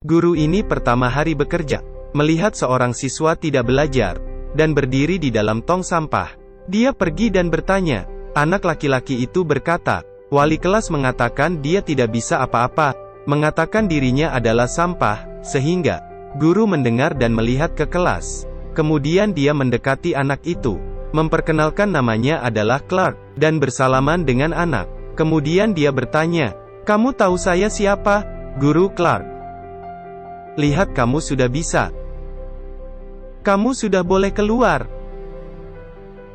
Guru ini pertama hari bekerja, melihat seorang siswa tidak belajar, dan berdiri di dalam tong sampah. Dia pergi dan bertanya. Anak laki-laki itu berkata, wali kelas mengatakan dia tidak bisa apa-apa, mengatakan dirinya adalah sampah, sehingga guru mendengar dan melihat ke kelas. Kemudian dia mendekati anak itu, memperkenalkan namanya adalah Clark, dan bersalaman dengan anak. Kemudian dia bertanya, kamu tahu saya siapa, Guru Clark? Lihat kamu sudah bisa. Kamu sudah boleh keluar.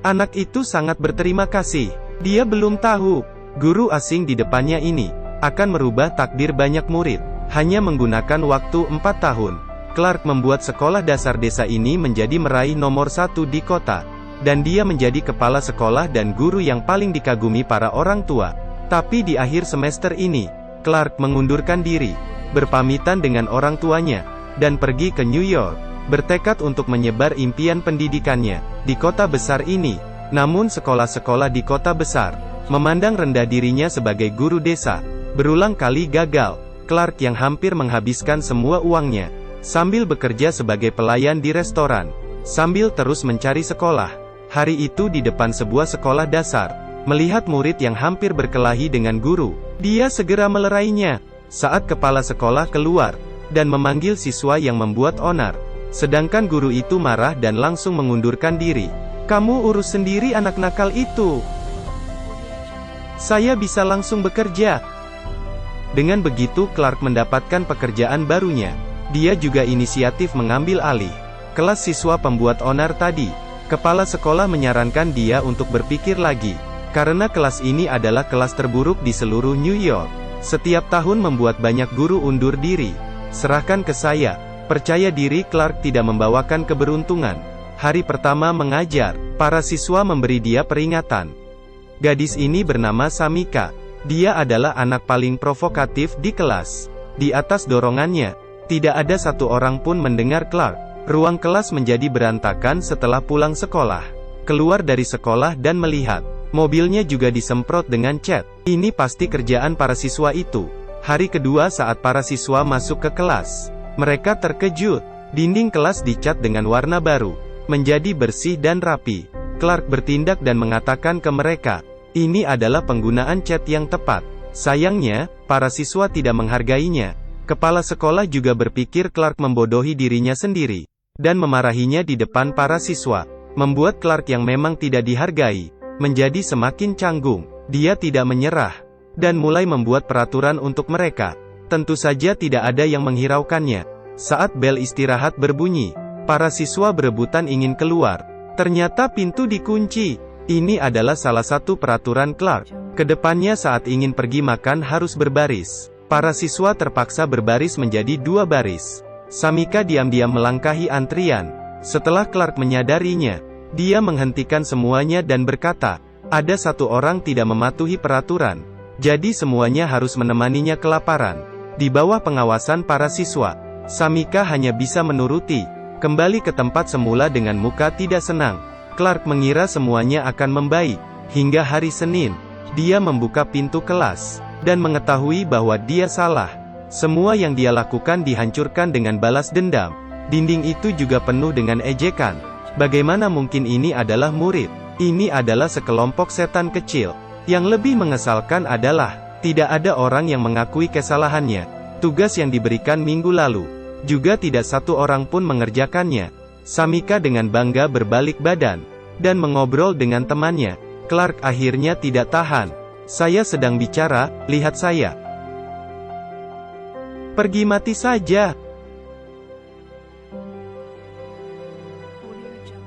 Anak itu sangat berterima kasih. Dia belum tahu, guru asing di depannya ini, akan merubah takdir banyak murid. Hanya menggunakan waktu 4 tahun, Clark membuat sekolah dasar desa ini menjadi meraih nomor 1 di kota. Dan dia menjadi kepala sekolah dan guru yang paling dikagumi para orang tua. Tapi di akhir semester ini, Clark mengundurkan diri, berpamitan dengan orang tuanya, dan pergi ke New York, bertekad untuk menyebar impian pendidikannya di kota besar ini. Namun sekolah-sekolah di kota besar memandang rendah dirinya sebagai guru desa. Berulang kali gagal, Clark yang hampir menghabiskan semua uangnya, sambil bekerja sebagai pelayan di restoran, sambil terus mencari sekolah. Hari itu di depan sebuah sekolah dasar, melihat murid yang hampir berkelahi dengan guru, dia segera melerainya. Saat kepala sekolah keluar, dan memanggil siswa yang membuat onar, sedangkan guru itu marah dan langsung mengundurkan diri. Kamu urus sendiri anak nakal itu. Saya bisa langsung bekerja. Dengan begitu Clark mendapatkan pekerjaan barunya. Dia juga inisiatif mengambil alih kelas siswa pembuat onar tadi. Kepala sekolah menyarankan dia untuk berpikir lagi, karena kelas ini adalah kelas terburuk di seluruh New York. Setiap tahun membuat banyak guru undur diri. Serahkan ke saya. Percaya diri Clark tidak membawakan keberuntungan. Hari pertama mengajar, para siswa memberi dia peringatan. Gadis ini bernama Samika. Dia adalah anak paling provokatif di kelas. Di atas dorongannya, tidak ada satu orang pun mendengar Clark. Ruang kelas menjadi berantakan setelah pulang sekolah. Keluar dari sekolah dan melihat, mobilnya juga disemprot dengan cat. Ini pasti kerjaan para siswa itu. Hari kedua saat para siswa masuk ke kelas, mereka terkejut. Dinding kelas dicat dengan warna baru, menjadi bersih dan rapi. Clark bertindak dan mengatakan ke mereka, ini adalah penggunaan cat yang tepat. Sayangnya, para siswa tidak menghargainya. Kepala sekolah juga berpikir Clark membodohi dirinya sendiri, dan memarahinya di depan para siswa, membuat Clark yang memang tidak dihargai, menjadi semakin canggung. Dia tidak menyerah, dan mulai membuat peraturan untuk mereka. Tentu saja tidak ada yang menghiraukannya. Saat bel istirahat berbunyi, para siswa berebutan ingin keluar. Ternyata pintu dikunci. Ini adalah salah satu peraturan Clark. Kedepannya saat ingin pergi makan harus berbaris. Para siswa terpaksa berbaris menjadi 2 baris. Samika diam-diam melangkahi antrian. Setelah Clark menyadarinya, dia menghentikan semuanya dan berkata, ada satu orang tidak mematuhi peraturan. Jadi semuanya harus menemaninya kelaparan. Di bawah pengawasan para siswa, Samika hanya bisa menuruti. Kembali ke tempat semula dengan muka tidak senang. Clark mengira semuanya akan membaik. Hingga hari Senin, dia membuka pintu kelas, dan mengetahui bahwa dia salah. Semua yang dia lakukan dihancurkan dengan balas dendam. Dinding itu juga penuh dengan ejekan. Bagaimana mungkin ini adalah murid? Ini adalah sekelompok setan kecil. Yang lebih mengesalkan adalah, tidak ada orang yang mengakui kesalahannya. Tugas yang diberikan minggu lalu, juga tidak satu orang pun mengerjakannya. Samika dengan bangga berbalik badan, dan mengobrol dengan temannya. Clark akhirnya tidak tahan. Saya sedang bicara, lihat saya. Pergi mati saja.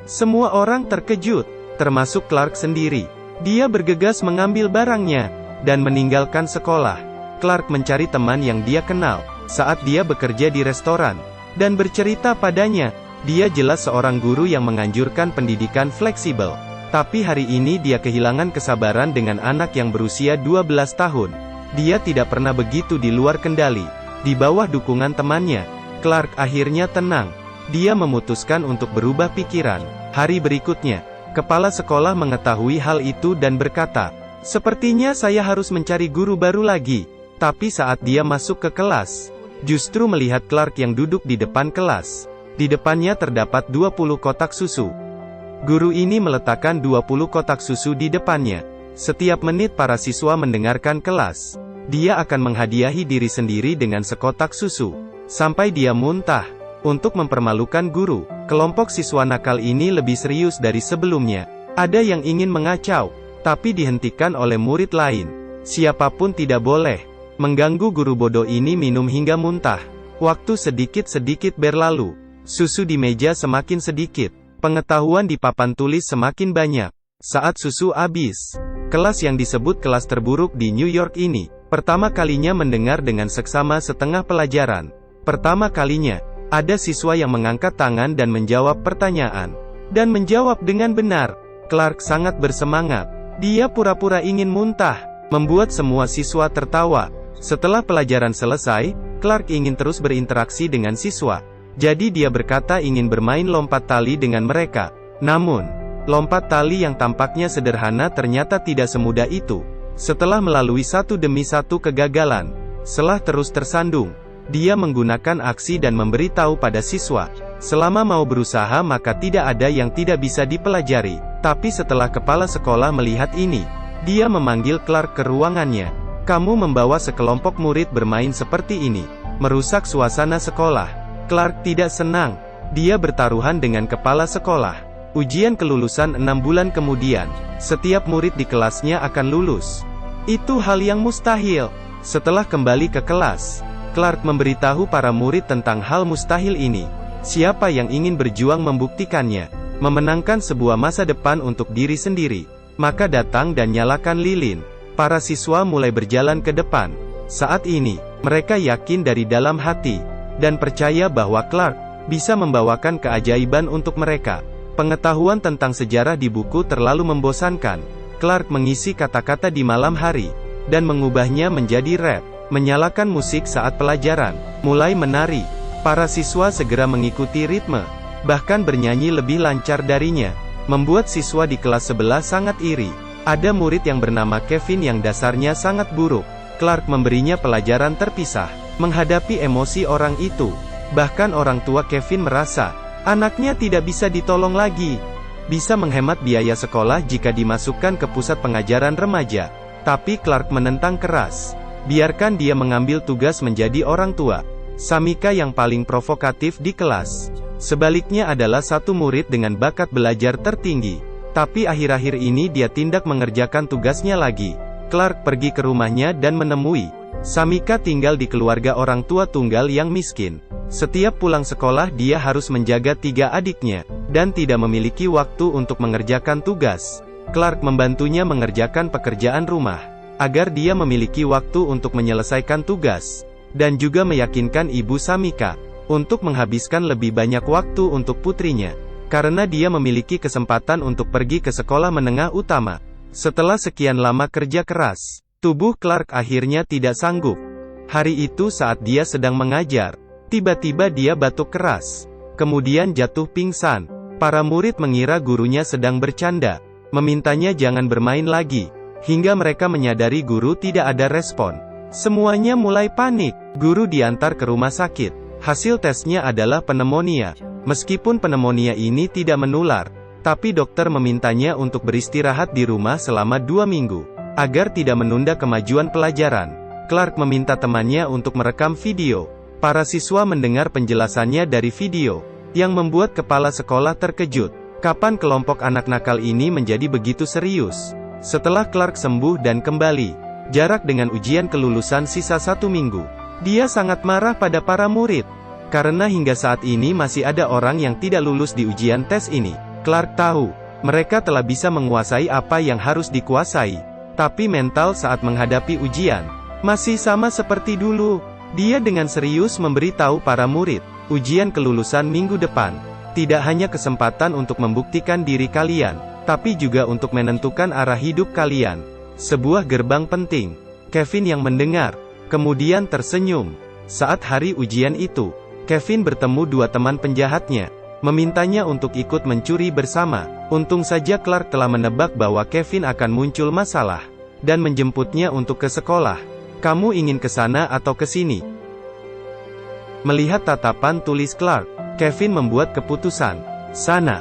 Semua orang terkejut, termasuk Clark sendiri. Dia bergegas mengambil barangnya, dan meninggalkan sekolah. Clark mencari teman yang dia kenal, saat dia bekerja di restoran, dan bercerita padanya. Dia jelas seorang guru yang menganjurkan pendidikan fleksibel. Tapi hari ini dia kehilangan kesabaran dengan anak yang berusia 12 tahun. Dia tidak pernah begitu di luar kendali. Di bawah dukungan temannya, Clark akhirnya tenang. Dia memutuskan untuk berubah pikiran. Hari berikutnya, kepala sekolah mengetahui hal itu dan berkata, sepertinya saya harus mencari guru baru lagi. Tapi saat dia masuk ke kelas, justru melihat Clark yang duduk di depan kelas. Di depannya terdapat 20 kotak susu. Guru ini meletakkan 20 kotak susu di depannya. Setiap menit para siswa mendengarkan kelas, dia akan menghadiahi diri sendiri dengan sekotak susu, sampai dia muntah. Untuk mempermalukan guru, kelompok siswa nakal ini lebih serius dari sebelumnya. Ada yang ingin mengacau, tapi dihentikan oleh murid lain. Siapapun tidak boleh mengganggu guru bodoh ini minum hingga muntah. Waktu sedikit-sedikit berlalu. Susu di meja semakin sedikit. Pengetahuan di papan tulis semakin banyak. Saat susu habis, kelas yang disebut kelas terburuk di New York ini, pertama kalinya mendengar dengan seksama setengah pelajaran. Pertama kalinya, ada siswa yang mengangkat tangan dan menjawab pertanyaan. Dan menjawab dengan benar. Clark sangat bersemangat. Dia pura-pura ingin muntah, membuat semua siswa tertawa. Setelah pelajaran selesai, Clark ingin terus berinteraksi dengan siswa. Jadi dia berkata ingin bermain lompat tali dengan mereka. Namun, lompat tali yang tampaknya sederhana ternyata tidak semudah itu. Setelah melalui satu demi satu kegagalan, setelah terus tersandung, dia menggunakan aksi dan memberitahu pada siswa, selama mau berusaha maka tidak ada yang tidak bisa dipelajari. Tapi setelah kepala sekolah melihat ini, dia memanggil Clark ke ruangannya. Kamu membawa sekelompok murid bermain seperti ini, merusak suasana sekolah. Clark tidak senang. Dia bertaruhan dengan kepala sekolah. Ujian kelulusan 6 bulan kemudian, setiap murid di kelasnya akan lulus. Itu hal yang mustahil. Setelah kembali ke kelas, Clark memberitahu para murid tentang hal mustahil ini. Siapa yang ingin berjuang membuktikannya, memenangkan sebuah masa depan untuk diri sendiri, maka datang dan nyalakan lilin. Para siswa mulai berjalan ke depan. Saat ini, mereka yakin dari dalam hati, dan percaya bahwa Clark bisa membawakan keajaiban untuk mereka. Pengetahuan tentang sejarah di buku terlalu membosankan. Clark mengisi kata-kata di malam hari, dan mengubahnya menjadi rap. Menyalakan musik saat pelajaran, mulai menari. Para siswa segera mengikuti ritme, bahkan bernyanyi lebih lancar darinya, membuat siswa di kelas sebelah sangat iri. Ada murid yang bernama Kevin yang dasarnya sangat buruk. Clark memberinya pelajaran terpisah. Menghadapi emosi orang itu, bahkan orang tua Kevin merasa, anaknya tidak bisa ditolong lagi. Bisa menghemat biaya sekolah jika dimasukkan ke pusat pengajaran remaja. Tapi Clark menentang keras. Biarkan dia mengambil tugas menjadi orang tua. Samika yang paling provokatif di kelas. Sebaliknya adalah satu murid dengan bakat belajar tertinggi. Tapi akhir-akhir ini dia tindak mengerjakan tugasnya lagi. Clark pergi ke rumahnya dan menemui Samika tinggal di keluarga orang tua tunggal yang miskin. Setiap pulang sekolah dia harus menjaga 3 adiknya, dan tidak memiliki waktu untuk mengerjakan tugas. Clark membantunya mengerjakan pekerjaan rumah, agar dia memiliki waktu untuk menyelesaikan tugas, dan juga meyakinkan ibu Samika untuk menghabiskan lebih banyak waktu untuk putrinya, karena dia memiliki kesempatan untuk pergi ke sekolah menengah utama. Setelah sekian lama kerja keras, tubuh Clark akhirnya tidak sanggup. Hari itu saat dia sedang mengajar, tiba-tiba dia batuk keras, kemudian jatuh pingsan. Para murid mengira gurunya sedang bercanda, memintanya jangan bermain lagi. Hingga mereka menyadari guru tidak ada respon. Semuanya mulai panik. Guru diantar ke rumah sakit. Hasil tesnya adalah pneumonia. Meskipun pneumonia ini tidak menular, tapi dokter memintanya untuk beristirahat di rumah selama 2 minggu, agar tidak menunda kemajuan pelajaran. Clark meminta temannya untuk merekam video. Para siswa mendengar penjelasannya dari video, yang membuat kepala sekolah terkejut. Kapan kelompok anak nakal ini menjadi begitu serius? Setelah Clark sembuh dan kembali, jarak dengan ujian kelulusan sisa 1 minggu, dia sangat marah pada para murid, karena hingga saat ini masih ada orang yang tidak lulus di ujian tes ini. Clark tahu, mereka telah bisa menguasai apa yang harus dikuasai, tapi mental saat menghadapi ujian, masih sama seperti dulu. Dia dengan serius memberitahu para murid, ujian kelulusan minggu depan, tidak hanya kesempatan untuk membuktikan diri kalian, tapi juga untuk menentukan arah hidup kalian. Sebuah gerbang penting. Kevin yang mendengar, kemudian tersenyum. Saat hari ujian itu, Kevin bertemu 2 teman penjahatnya, memintanya untuk ikut mencuri bersama. Untung saja Clark telah menebak bahwa Kevin akan muncul masalah, dan menjemputnya untuk ke sekolah. Kamu ingin ke sana atau ke sini? Melihat tatapan tulis Clark, Kevin membuat keputusan. Sana.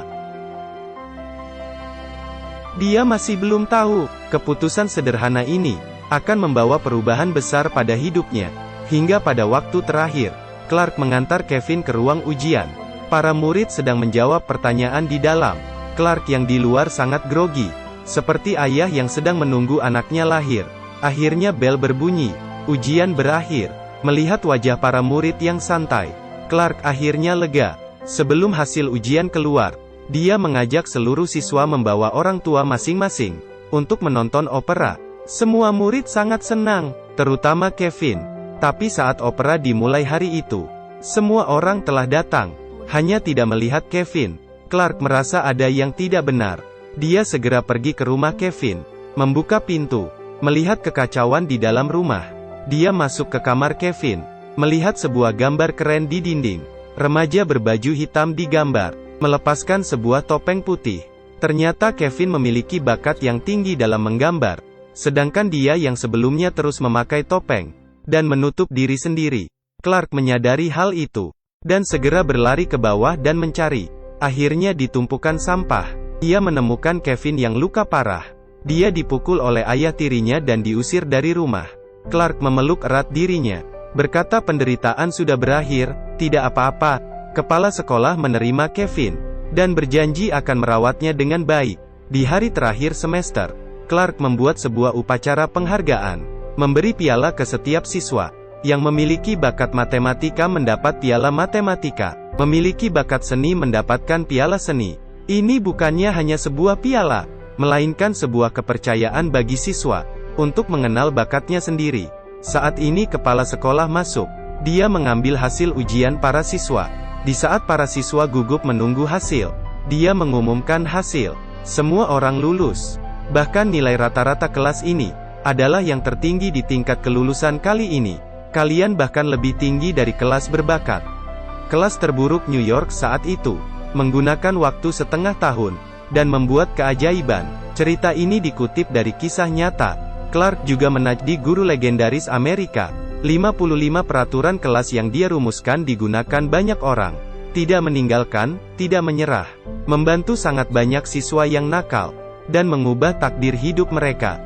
Dia masih belum tahu, keputusan sederhana ini akan membawa perubahan besar pada hidupnya. Hingga pada waktu terakhir, Clark mengantar Kevin ke ruang ujian. Para murid sedang menjawab pertanyaan di dalam. Clark yang di luar sangat grogi, seperti ayah yang sedang menunggu anaknya lahir. Akhirnya bel berbunyi. Ujian berakhir. Melihat wajah para murid yang santai, Clark akhirnya lega. Sebelum hasil ujian keluar, dia mengajak seluruh siswa membawa orang tua masing-masing untuk menonton opera. Semua murid sangat senang, terutama Kevin. Tapi saat opera dimulai hari itu, semua orang telah datang, hanya tidak melihat Kevin. Clark merasa ada yang tidak benar. Dia segera pergi ke rumah Kevin, membuka pintu, melihat kekacauan di dalam rumah. Dia masuk ke kamar Kevin, melihat sebuah gambar keren di dinding. Remaja berbaju hitam digambar, melepaskan sebuah topeng putih. Ternyata Kevin memiliki bakat yang tinggi dalam menggambar, sedangkan dia yang sebelumnya terus memakai topeng dan menutup diri sendiri. Clark menyadari hal itu, dan segera berlari ke bawah dan mencari. Akhirnya di tumpukan sampah, dia menemukan Kevin yang luka parah. Dia dipukul oleh ayah tirinya dan diusir dari rumah. Clark memeluk erat dirinya, berkata penderitaan sudah berakhir, tidak apa-apa. Kepala sekolah menerima Kevin, dan berjanji akan merawatnya dengan baik. Di hari terakhir semester, Clark membuat sebuah upacara penghargaan, memberi piala ke setiap siswa. Yang memiliki bakat matematika mendapat piala matematika, memiliki bakat seni mendapatkan piala seni. Ini bukannya hanya sebuah piala, melainkan sebuah kepercayaan bagi siswa untuk mengenal bakatnya sendiri. Saat ini kepala sekolah masuk. Dia mengambil hasil ujian para siswa. Di saat para siswa gugup menunggu hasil, dia mengumumkan hasil. Semua orang lulus. Bahkan nilai rata-rata kelas ini adalah yang tertinggi di tingkat kelulusan kali ini. Kalian bahkan lebih tinggi dari kelas berbakat. Kelas terburuk New York saat itu menggunakan waktu setengah tahun dan membuat keajaiban. Cerita ini dikutip dari kisah nyata. Clark juga menajdi guru legendaris Amerika. 55 peraturan kelas yang dia rumuskan digunakan banyak orang. Tidak meninggalkan, tidak menyerah. Membantu sangat banyak siswa yang nakal, dan mengubah takdir hidup mereka.